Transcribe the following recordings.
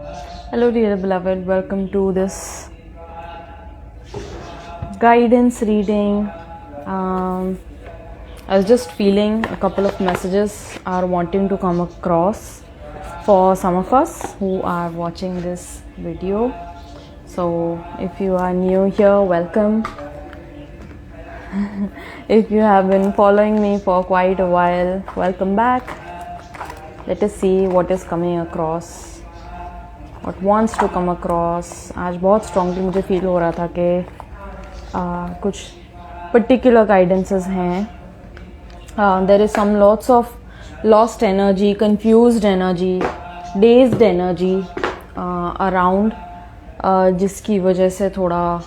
Hello dear beloved, welcome to this guidance reading. I was just feeling a couple of messages are wanting to come across for some of us who are watching this video. So if you are new here, welcome. If you have been following me for quite a while, welcome back. Let us see what is coming across, what wants to come across. आज बहुत strongly मुझे feel हो रहा था कि कुछ particular guidances हैं. There is some lots of lost energy, confused energy, dazed energy around, जिसकी वजह से थोड़ा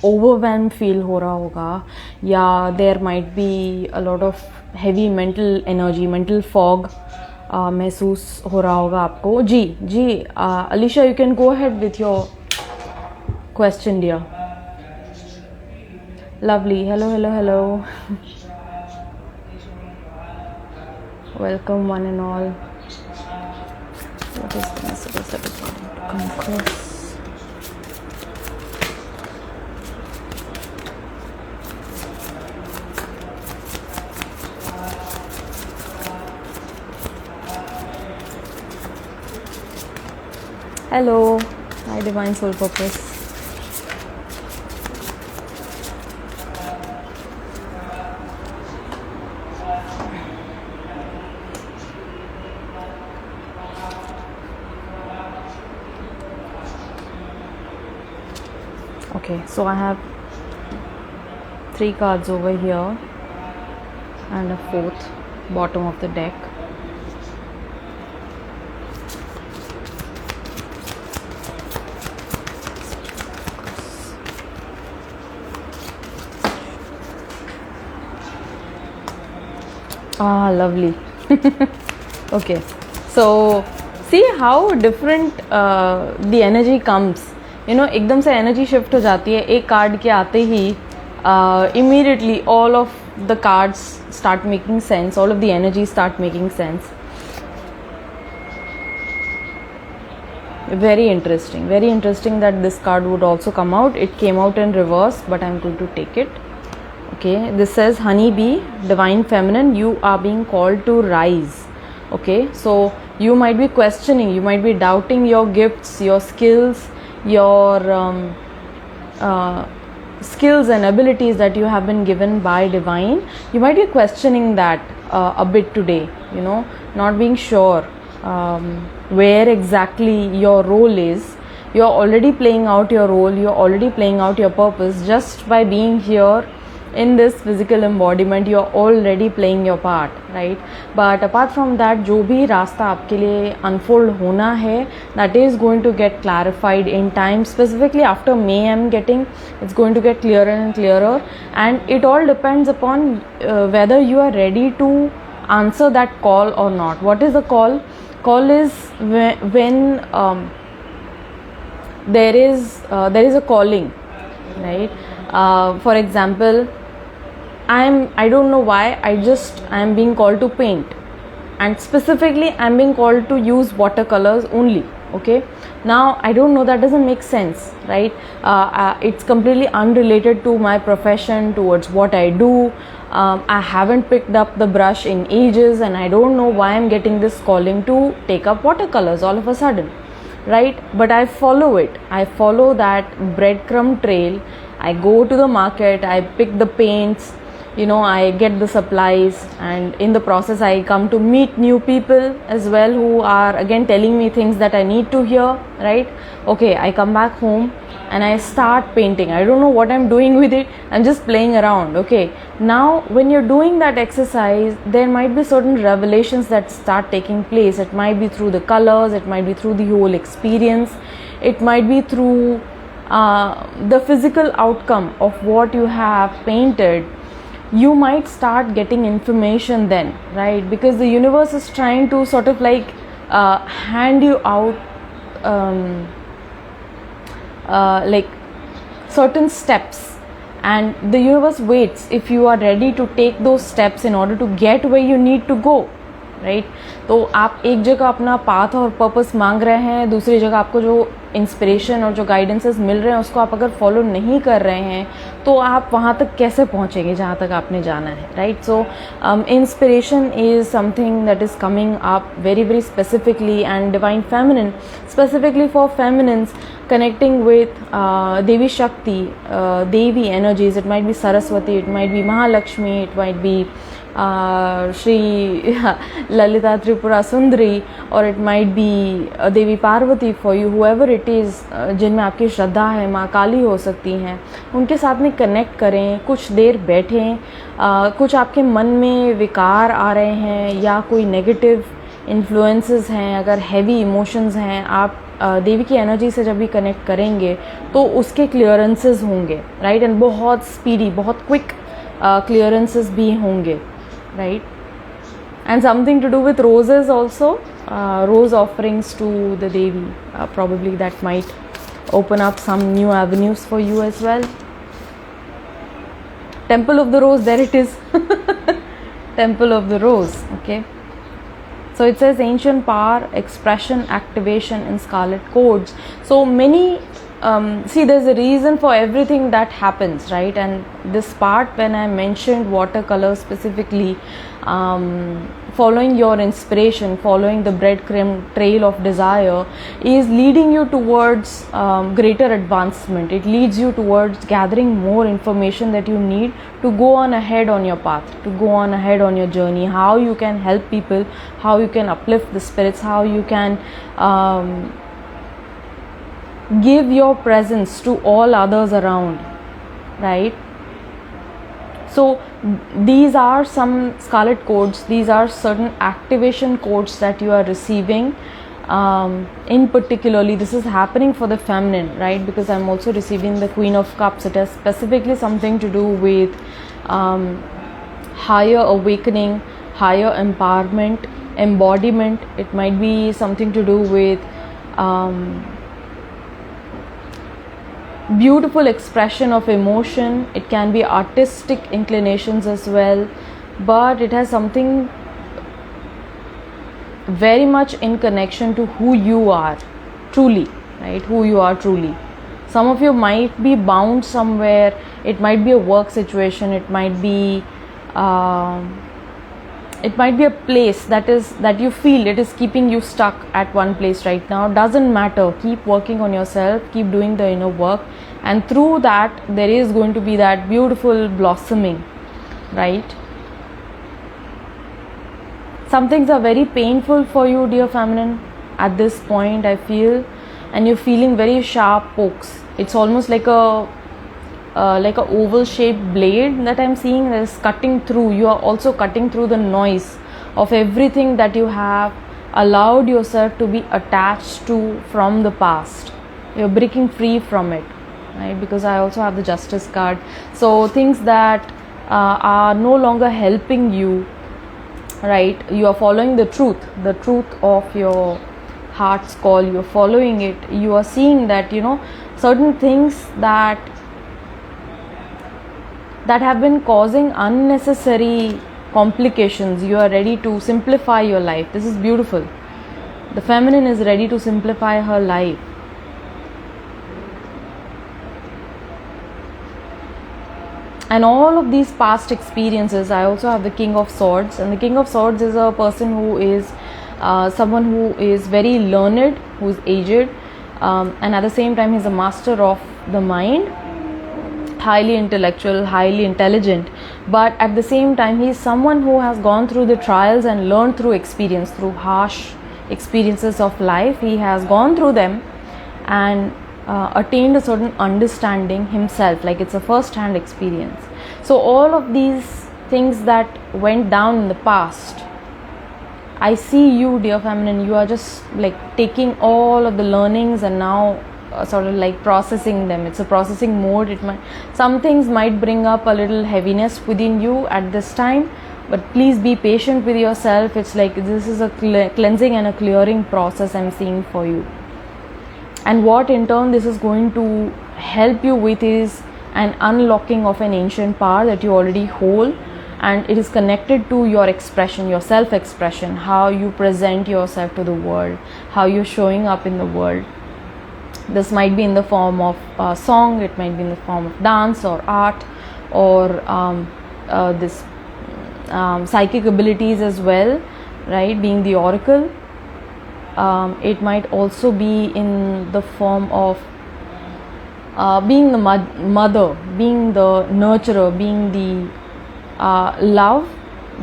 overwhelmed feel हो रहा होगा, या there might be a lot of heavy mental energy, mental fog महसूस हो रहा होगा आपको. जी Alisha, you can go ahead with your question, dear. Lovely. Hello. Welcome one and all. What is the message that is going to come across? Hello, hi Divine Soul Purpose. Okay, so I have 3 cards over here and a 4th bottom of the deck. Lovely. Okay, so see how different the energy comes. You know, एकदम से energy shift हो जाती है. एक card के आते ही immediately all of the cards start making sense. All of the energy start making sense. Very interesting that this card would also come out. It came out in reverse, but I'm going to take it. Okay, this says honeybee, divine feminine, you are being called to rise. Okay, so you might be questioning, you might be doubting your gifts, your skills, your skills and abilities that you have been given by divine. You might be questioning that a bit today, you know, not being sure where exactly your role is. You're already playing out your role, you're already playing out your purpose just by being here in this physical embodiment. You're already playing your part, right? But apart from that, जो भी रास्ता आपके लिए unfold होना है, that is going to get clarified in time. Specifically after May, I'm getting it's going to get clearer and clearer, and it all depends upon whether you are ready to answer that call or not. What is the call? Call is when there is a calling, right? For example, I don't know why I am being called to paint, and specifically I'm being called to use watercolors only. Okay, now I don't know, that doesn't make sense, right? It's completely unrelated to my profession, towards what I do. I haven't picked up the brush in ages, and I don't know why I'm getting this calling to take up watercolors all of a sudden, right? But I follow it. I follow that breadcrumb trail. I go to the market, I pick the paints, you know, I get the supplies, and in the process I come to meet new people as well who are again telling me things that I need to hear, right? Okay, I come back home and I start painting. I don't know what I'm doing with it, I'm just playing around. Okay, now when you're doing that exercise, there might be certain revelations that start taking place. It might be through the colors, it might be through the whole experience, it might be through the physical outcome of what you have painted. You might start getting information then, right? Because the universe is trying to sort of like hand you out like certain steps, and the universe waits if you are ready to take those steps in order to get where you need to go, right. तो आप एक जगह अपना path और purpose मांग रहे हैं, दूसरी जगह आपको जो इंस्पिरेशन और जो गाइडेंसेस मिल रहे हैं उसको आप अगर फॉलो नहीं कर रहे हैं तो आप वहाँ तक कैसे पहुँचेंगे जहाँ तक आपने जाना है, right. So inspiration is something that is coming up very very specifically, and divine feminine specifically for feminines connecting with Devi Shakti, Devi energies. It might be Saraswati, it might be Mahalakshmi, it might be Shri Lalita Tripura Sundari, or it might be Devi Parvati for you, whoever it is जिनमें आपकी श्रद्धा है, माँ काली हो सकती हैं, उनके साथ में कनेक्ट करें, कुछ देर बैठें। कुछ आपके मन में विकार आ रहे हैं या कोई नेगेटिव इन्फ्लुएंसेस हैं, अगर हैवी इमोशंस हैं, आप देवी की एनर्जी से जब भी कनेक्ट करेंगे तो उसके क्लियरेंसेस होंगे, राइट। एंड बहुत स्पीडी, बहुत क्विक क्लियरेंसेस भी होंगे, right. And something to do with roses also, rose offerings to the Devi, probably that might open up some new avenues for you as well. Temple of the Rose, there it is. Temple of the Rose, okay. So it says ancient power, expression, activation in scarlet codes. So many, see, there's a reason for everything that happens, right? And this part, when I mentioned watercolor specifically, following your inspiration, following the breadcrumb trail of desire is leading you towards greater advancement. It leads you towards gathering more information that you need to go on ahead on your path, to go on ahead on your journey, how you can help people, how you can uplift the spirits, how you can give your presence to all others around, right? So these are some scarlet codes, these are certain activation codes that you are receiving. In particularly, this is happening for the feminine, right? Because I'm also receiving the Queen of Cups. It has specifically something to do with higher awakening, higher empowerment, embodiment. It might be something to do with beautiful expression of emotion. It can be artistic inclinations as well, but it has something very much in connection to who you are truly, right? Who you are truly. Some of you might be bound somewhere. It might be a work situation, it might be a place that you feel it is keeping you stuck at one place right now. Doesn't matter, keep working on yourself, keep doing the inner work, and through that there is going to be that beautiful blossoming, right? Some things are very painful for you, dear feminine, at this point, I feel, and you're feeling very sharp pokes. It's almost like a oval shaped blade that I'm seeing that is cutting through. You are also cutting through the noise of everything that you have allowed yourself to be attached to from the past. You're breaking free from it, right? Because I also have the Justice card. So things that are no longer helping you, right? You are following the truth of your heart's call. You're following it. You are seeing that, certain things that have been causing unnecessary complications, you are ready to simplify your life. This is beautiful. The feminine is ready to simplify her life. And all of these past experiences, I also have the King of Swords, and the King of Swords is a person who is someone who is very learned, who is aged, and at the same time he's a master of the mind, highly intellectual, highly intelligent, but at the same time he is someone who has gone through the trials and learned through experience, through harsh experiences of life. He has gone through them and attained a certain understanding himself, like it's a first-hand experience. So all of these things that went down in the past, I see you, dear feminine, you are just like taking all of the learnings and now sort of like processing them. It's a processing mode. Some things might bring up a little heaviness within you at this time, but please be patient with yourself. It's like this is a cleansing and a clearing process I'm seeing for you. And what in turn this is going to help you with is an unlocking of an ancient power that you already hold, and it is connected to your expression, your self expression, how you present yourself to the world, how you're showing up in the world. This might be in the form of song, it might be in the form of dance or art, or this psychic abilities as well, right, being the oracle. It might also be in the form of being the mother, being the nurturer, being the love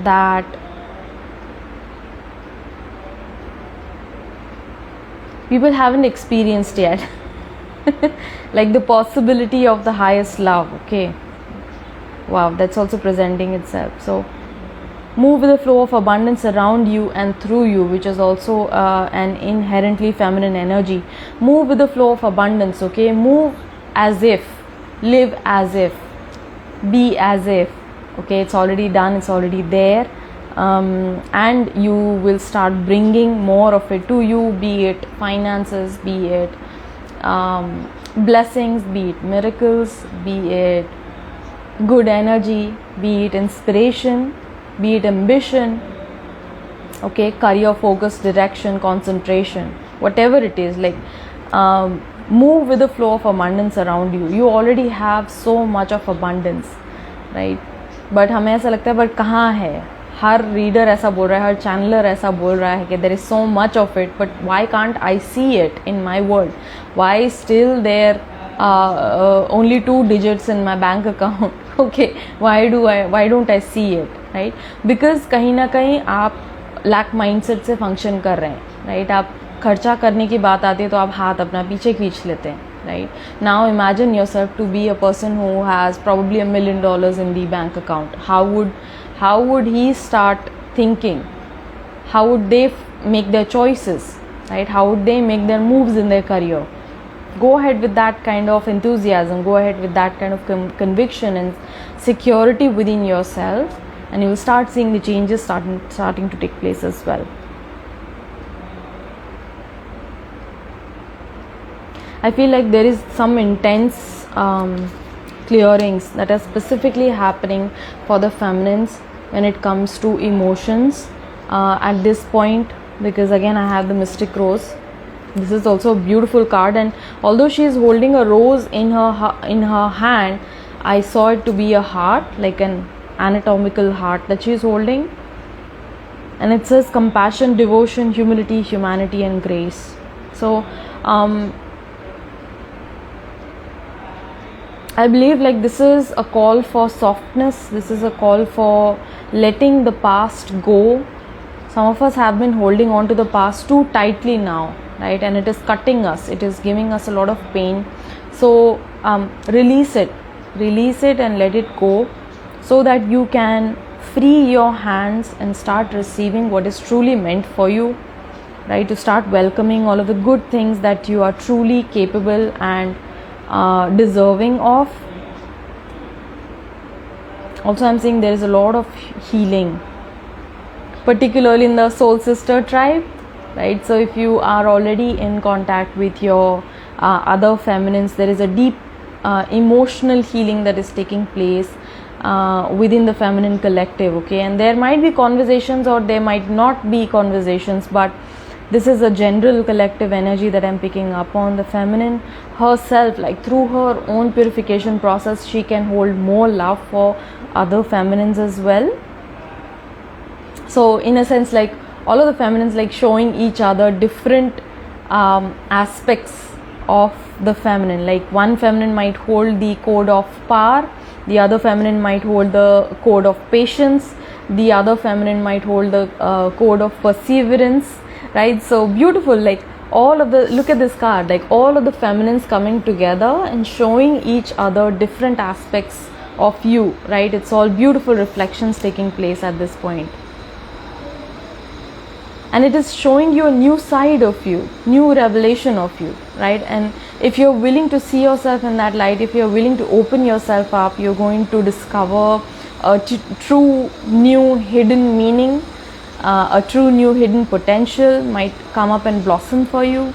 that people haven't experienced yet. Like the possibility of the highest love. Okay, wow, that's also presenting itself. So move with the flow of abundance around you and through you, which is also an inherently feminine energy. Move with the flow of abundance. Okay, move as if, live as if, be as if. Okay, it's already done, it's already there, and you will start bringing more of it to you, be it finances, be it blessings, be it miracles, be it good energy, be it inspiration, be it ambition, okay, career focus, direction, concentration, whatever it is. Like move with the flow of abundance around you. You already have so much of abundance, right? But हमें ऐसा लगता है but कहाँ है, हर reader ऐसा बोल रहा है, हर चैनलर ऐसा बोल रहा है कि there is so much of it, but why can't I see it in my world, why still there only 2 digits in my bank account. Okay, why don't I see it, right? Because कहीं ना कहीं आप lack mindset से function कर रहे हैं, right? आप खर्चा करने की बात आती है तो आप हाथ अपना पीछे खींच लेते हैं, right? Now imagine yourself to be a person who has probably $1 million in the bank account. How would he start thinking? How would they make their choices, right? How would they make their moves in their career? Go ahead with that kind of enthusiasm, go ahead with that kind of conviction and security within yourself, and you will start seeing the changes starting to take place as well. I feel like there is some intense clearings that are specifically happening for the feminines when it comes to emotions at this point, because again I have the Mystic Rose. This is also a beautiful card, and although she is holding a rose in her hand, I saw it to be a heart, like an anatomical heart that she is holding, and it says compassion, devotion, humility, humanity and grace. So I believe like this is a call for softness, this is a call for letting the past go. Some of us have been holding on to the past too tightly now, right? And it is cutting us, it is giving us a lot of pain. So release it and let it go, so that you can free your hands and start receiving what is truly meant for you, right? To start welcoming all of the good things that you are truly capable and deserving of. Also I'm seeing there is a lot of healing, particularly in the soul sister tribe, right? So if you are already in contact with your other feminines, there is a deep emotional healing that is taking place within the feminine collective, okay? And there might be conversations or there might not be conversations, but this is a general collective energy that I'm picking up on. The feminine herself, like through her own purification process, she can hold more love for other feminines as well. So in a sense, like all of the feminines like showing each other different aspects of the feminine. Like one feminine might hold the code of power, the other feminine might hold the code of patience, the other feminine might hold the code of perseverance, right? So beautiful, like all of the, look at this card, like all of the feminines coming together and showing each other different aspects of you, right? It's all beautiful reflections taking place at this point. And it is showing you a new side of you, new revelation of you, right? And if you're willing to see yourself in that light, if you're willing to open yourself up, you're going to discover a true new hidden meaning, a true new hidden potential might come up and blossom for you.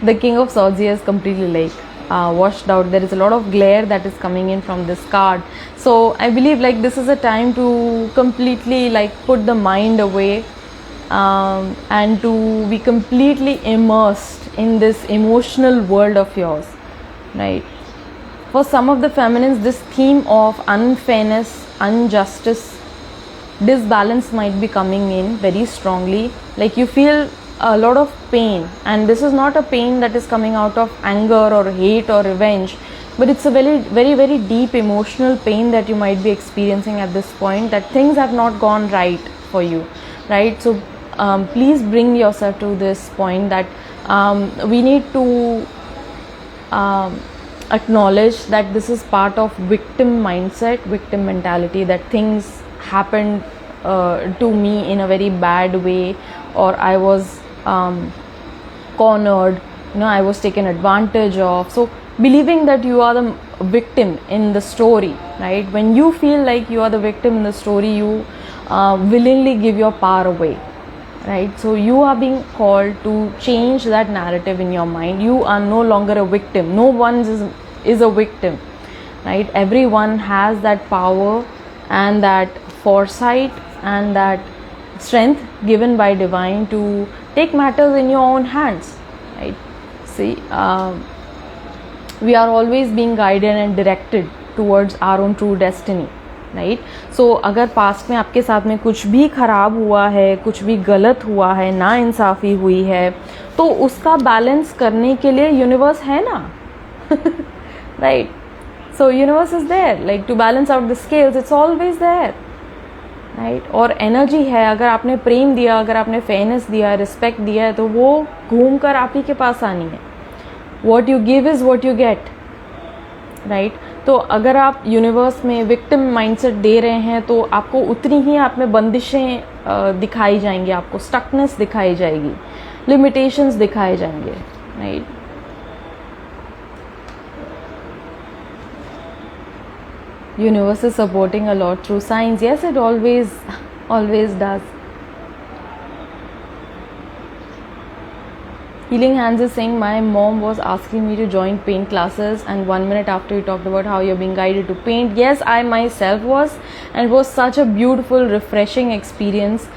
The King of Swords here is completely like washed out. There is a lot of glare that is coming in from this card. So I believe like this is a time to completely like put the mind away, and to be completely immersed in this emotional world of yours, right? For some of the feminines, this theme of unfairness, injustice, disbalance might be coming in very strongly. Like you feel a lot of pain, and this is not a pain that is coming out of anger or hate or revenge, but it's a very deep emotional pain that you might be experiencing at this point, that things have not gone right for you, right? So please bring yourself to this point that we need to acknowledge that this is part of victim mindset, victim mentality, that things happened to me in a very bad way, or I was cornered, I was taken advantage of. So believing that you are the victim in the story, right? When you feel like you are the victim in the story, you willingly give your power away, right? So you are being called to change that narrative in your mind. You are no longer a victim. No one is a victim, right? Everyone has that power and that foresight and that strength given by divine to take matters in your own hands, right? See, we are always being guided and directed towards our own true destiny, right? So अगर past में आपके साथ में कुछ भी ख़राब हुआ है, कुछ भी गलत हुआ है, ना इंसाफ़ी हुई है, तो उसका बैलेंस करने के लिए यूनिवर्स है ना, right? So universe is there like to balance out the scales, it's always there, right? और एनर्जी है, अगर आपने प्रेम दिया, अगर आपने फेयरनेस दिया, रिस्पेक्ट दिया है, तो वो घूम कर आप ही के पास आनी है. What you give is what you get, right? तो अगर आप यूनिवर्स में विक्टिम माइंडसेट दे रहे हैं तो आपको उतनी ही आप में बंदिशें दिखाई जाएंगी, आपको स्टकनेस दिखाई जाएगी, लिमिटेशंस दिखाए जाएंगे, right? Universe is supporting a lot through signs. Yes, it always does. Healing Hands is saying, my mom was asking me to join paint classes, and 1 minute after you talked about how you're being guided to paint. Yes, I myself was, and it was such a beautiful, refreshing experience.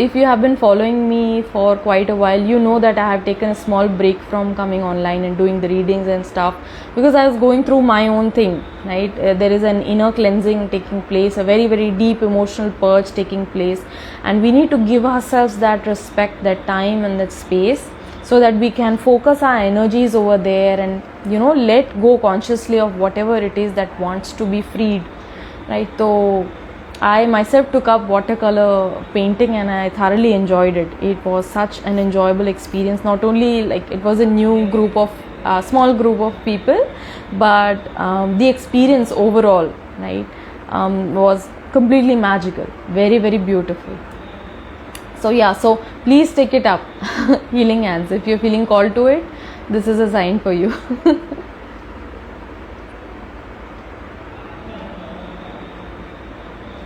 If you have been following me for quite a while, you know that I have taken a small break from coming online and doing the readings and stuff, because I was going through my own thing, right? There is an inner cleansing taking place, a very deep emotional purge taking place, and we need to give ourselves that respect, that time and that space, so that we can focus our energies over there and let go consciously of whatever it is that wants to be freed, right? So I myself took up watercolor painting and I thoroughly enjoyed it. It was such an enjoyable experience. Not only like it was a new group of small group of people, but the experience overall, right, was completely magical, very beautiful. So yeah, so please take it up. Healing Hands, if you're feeling called to it, this is a sign for you.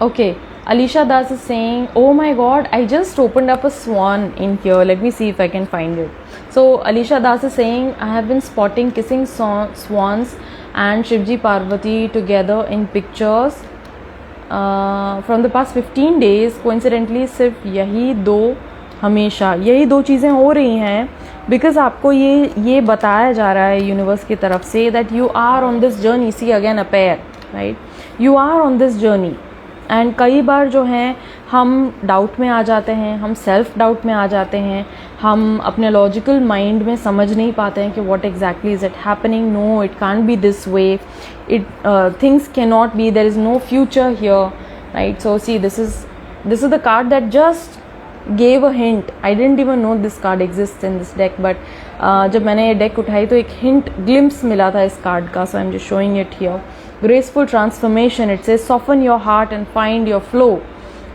Okay, Alicia Das is saying, oh my god, I just opened up a swan in here. Let me see if I can find it. So Alicia Das is saying, I have been spotting kissing swans and Shivji Parvati together in pictures from the past 15 days. Coincidentally सिर्फ यही दो चीज़ें हो रही हैं, because आपको ये बताया जा रहा है यूनिवर्स की तरफ से that you are on this journey. See again a pair, right? You are on this journey. And कई बार जो है हम डाउट में आ जाते हैं, हम सेल्फ डाउट में आ जाते हैं, हम अपने लॉजिकल माइंड में समझ नहीं पाते हैं कि what exactly is it happening. No, it can't be this way, it things can not be, there is no future here, right? So see this is the card that just gave a hint. I didn't even know this card exists in this deck, but जब मैंने ये deck उठाई तो एक hint, glimpse मिला था इस card का. So I'm just showing it here. Graceful transformation. It says soften your heart and find your flow.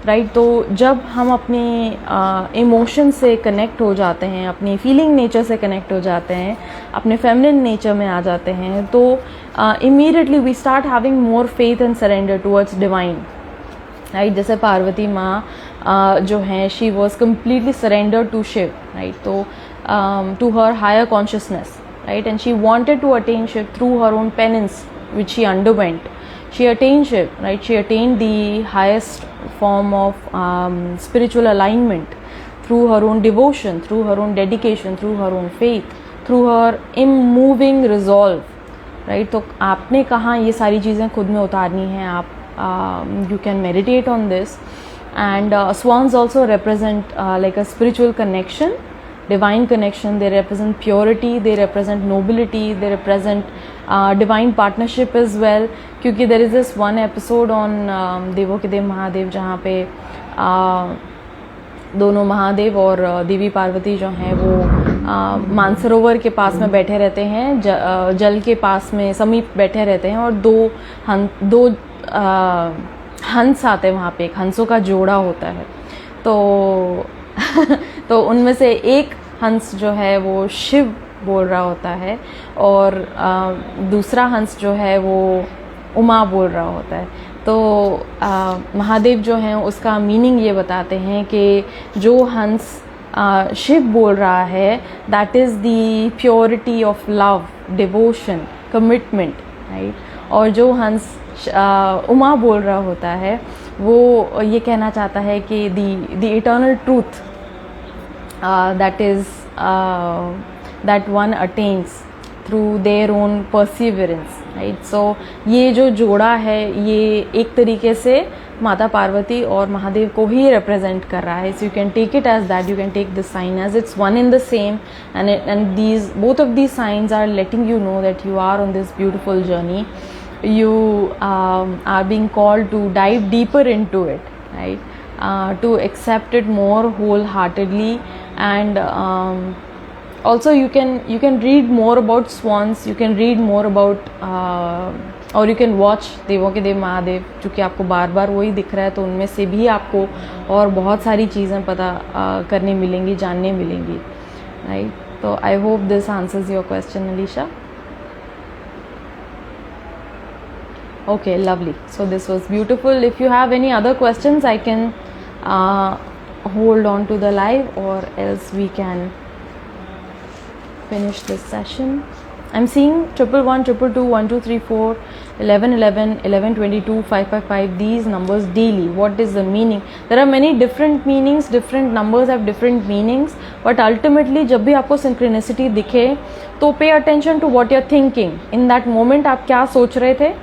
Right? तो जब हम अपनी emotion से connect हो जाते हैं, अपनी feeling nature से connect हो जाते हैं, अपने feminine nature में आ जाते हैं, तो immediately we start having more faith and surrender towards divine. Right? जैसे पार्वती माँ जो हैं, she was completely surrender to Shiva, right? तो to her higher consciousness, right? And she wanted to attain Shiv through her own penance, which she underwent. She attained Shiv, right? She attained the highest form of spiritual alignment through her own devotion, through her own dedication, through her own faith, through her immoving resolve, right? तो आपने कहाँ ये सारी चीज़ें खुद में उतारनी हैं, आप you can meditate on this. And swans also represent like a spiritual connection, divine connection. They represent purity, they represent nobility, they represent divine partnership as well. क्योंकि there is this one episode on देवों के देव महादेव जहाँ पे दोनों महादेव और देवी पार्वती जो हैं वो मानसरोवर के पास में बैठे रहते हैं, जल के पास में समीप बैठे रहते हैं, और दो हंस आते हैं वहाँ पे, एक हंसों का जोड़ा होता है। तो तो उनमें से एक हंस जो है वो शिव बोल रहा होता है, और दूसरा हंस जो है वो उमा बोल रहा होता है। तो महादेव जो हैं उसका मीनिंग ये बताते हैं कि जो हंस शिव बोल रहा है, that is the purity of love, devotion, commitment, right? और जो हंस उमा बोल रहा होता है वो ये कहना चाहता है कि the eternal truth that is that one attains through their own perseverance, right? So ये जो जोड़ा है ये एक तरीके से माता पार्वती और महादेव को ही रिप्रेजेंट कर रहा है. So you can take it as that, you can take this sign as it's one in the same, and these both of these signs are letting you know that you are on this beautiful journey. You are being called to dive deeper into it, right? To accept it more wholeheartedly, and also you can read more about swans, you can read more about और you can watch देवों के देव महादेव, चूँकि आपको बार बार वही दिख रहा है तो उनमें से भी आपको और बहुत सारी चीज़ें पता करने मिलेंगी, जानने मिलेंगी, राइट? तो I hope this answers your question Alisha. Okay, lovely. So this was beautiful. If you have any other questions, I can hold on to the live, or else we can finish this session. I'm seeing 111, 222, 1234, 1111, 1122, 555, these numbers daily. What is the meaning? There are many different meanings, different numbers have different meanings, but ultimately जब भी आपको synchronicity दिखे तो pay attention to what you're thinking. In that moment आप क्या सोच रहे थे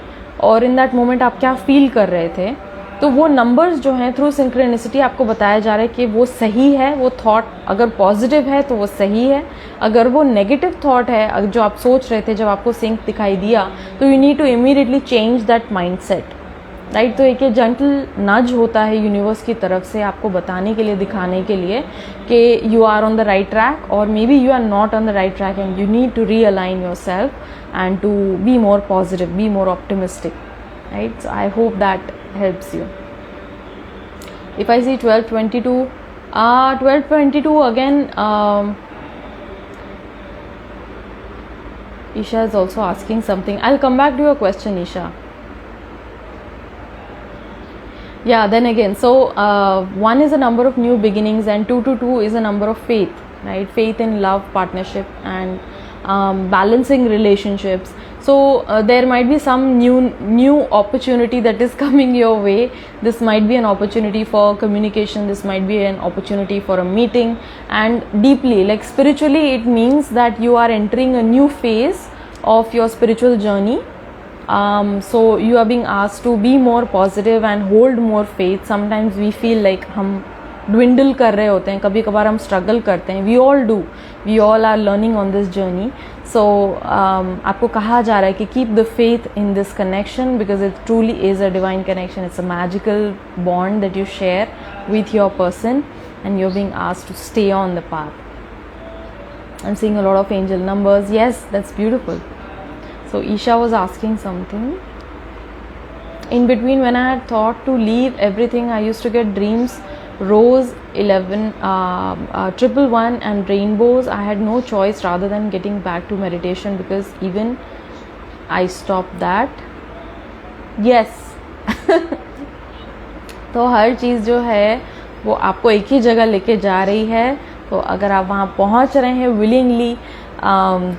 और इन दैट मोमेंट आप क्या फील कर रहे थे, तो वो नंबर्स जो हैं थ्रू सिंक्रोनिसिटी आपको बताया जा रहा है कि वो सही है. वो थॉट अगर पॉजिटिव है तो वो सही है, अगर वो नेगेटिव थॉट है जो आप सोच रहे थे जब आपको सिंक दिखाई दिया, तो you need to immediately change that mindset, right? तो एक जेंटल नज होता है यूनिवर्स की तरफ से आपको बताने के लिए, दिखाने के लिए कि you are on the right track, और may be you are not on the right track and you need to realign yourself and to be more positive, be more optimistic, right? So I hope that helps you. If I see 1222, 1222 again, Isha is also asking something. I'll come back to your question, Isha. Yeah, then again, so 1 is a number of new beginnings, and 222 is a number of faith, right? Faith in love, partnership, and balancing relationships. So there might be some new opportunity that is coming your way. This might be an opportunity for communication, this might be an opportunity for a meeting, and deeply, like spiritually, it means that you are entering a new phase of your spiritual journey. So you are being asked to be more positive and hold more faith. Sometimes we feel like हम dwindle कर रहे होते हैं, कभी कभार हम struggle करते हैं. We all do. We all are learning on this journey. So आपको कहा जा रहा है कि keep the faith in this connection, because it truly is a divine connection. It's a magical bond that you share with your person, and you're being asked to stay on the path. I'm seeing a lot of angel numbers. Yes, that's beautiful. So Isha was asking something. In between, when I had thought to leave everything, I used to get dreams, rose 11, 111 and rainbows. I had no choice rather than getting back to meditation, because even I stopped that. Yes. तो हर चीज़ जो है वो आपको एक ही जगह लेके जा रही है. तो अगर आप वहाँ पहुँच रहे हैं willingly,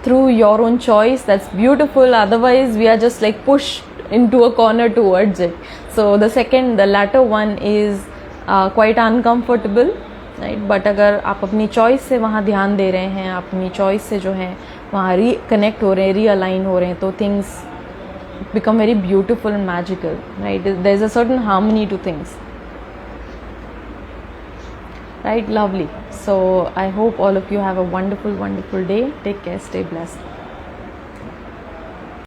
through your own choice. That's beautiful. Otherwise we are just like pushed into a corner towards it. So the latter one is quite uncomfortable, right? But अगर आप अपनी चॉइस से वहाँ ध्यान दे रहे हैं, आप अपनी चॉइस से जो है वहाँ रिकनेक्ट हो रहे हैं, रीअलाइन हो रहे हैं, तो things become very beautiful and magical, right? There's a certain harmony to things, right? Lovely. So I hope all of you have a wonderful day. Take care, stay blessed.